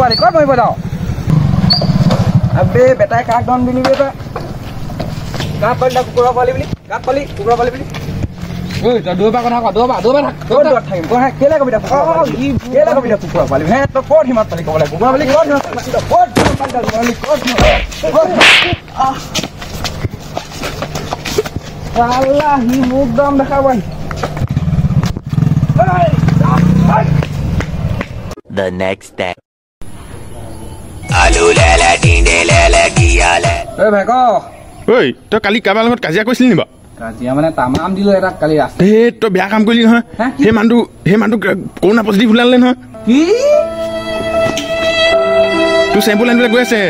পোৱালি ক'ত মৰিব যাওঁ আবে বেটাই কাক দন বিনিবে তই গাত পালি কুকুৰা পোৱালি বুলি গাত পালি কুকুৰা পোৱালি বুলি ঐ তই দুবা কথা ক দুবা থাক তই দূৰত থাকিম তই কেলে কবি কেলে কবি কুকুৰা পোৱালি হে তই ক'ত হিমাত পালি ক'ব লাগে কুকুৰা পোৱালি ক'ত হিমাত পালি ক'ত আল্লাহ হি মুখ দম দেখাব The next day. Alu lala dinde lala giyala. ঐ ভাই ক ঐ তই কালি কাৰোবাৰ লগত কাজিয়া কৰিছিলি নি বাৰু কাজিয়া মানে তামাম দিলো এটা কালি ৰাস্তা তই বেয়া কাম কৰিলি নহয় হা? সেই মানুহটো কৰোণা পজিটিভ ওলালে নহয় কি তোৰ চেম্পল আনিবলৈ গৈ আছে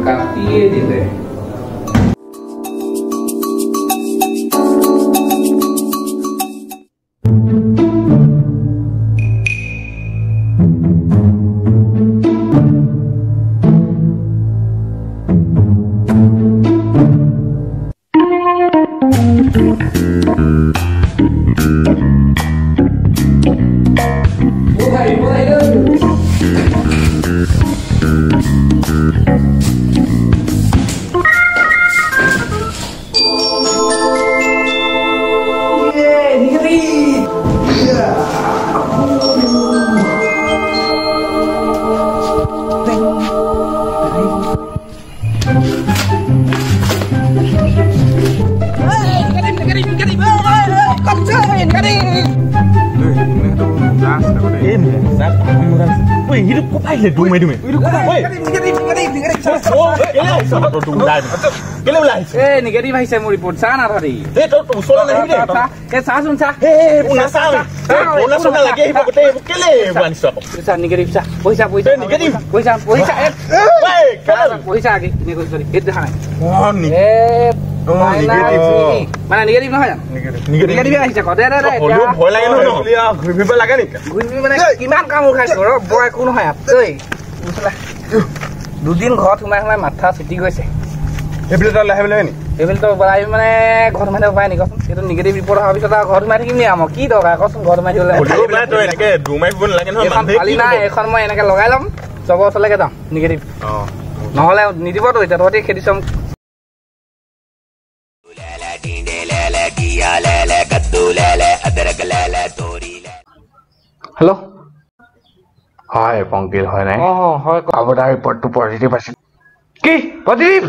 কাটিয়ে দিলে মানে নিগেটিভ নহয় জানো নিগেটিভ আহিছে কদে দে ভয় লাগে ন ঘুৰিব লাগে নেকি ঘুৰিব মানে কিমান কাম উঠাইছো ৰ বৰ একো নহয় ঐ দুদিন ঘৰত সোমাই মাথা চুটি গৈছে এইবিলাক লাহে লাহে নি এইবিলাক বলাই মানে ঘৰত সোমাই থাকিব পাৰে নি কচোন এইটো নিগেটিভ ৰিপৰ্ট অহাৰ পিছত ঘৰত সোমাই থাকিম নি আমাৰ কি দৰকাৰ কচোন ঘৰত সোমাই থাকিবলৈ নাই এখন মই এনেকে লগাই ল'ম চবৰ ওচৰলৈকে যাম নিগেটিভ নহ'লে নিদিবতো এতিয়া তহঁতি খেদি চাম হেল্ল' হয় পংকিল হয় নাই হয় আপোনাৰ ৰিপৰ্টটো পজিটিভ আছিল কি পজিটিভ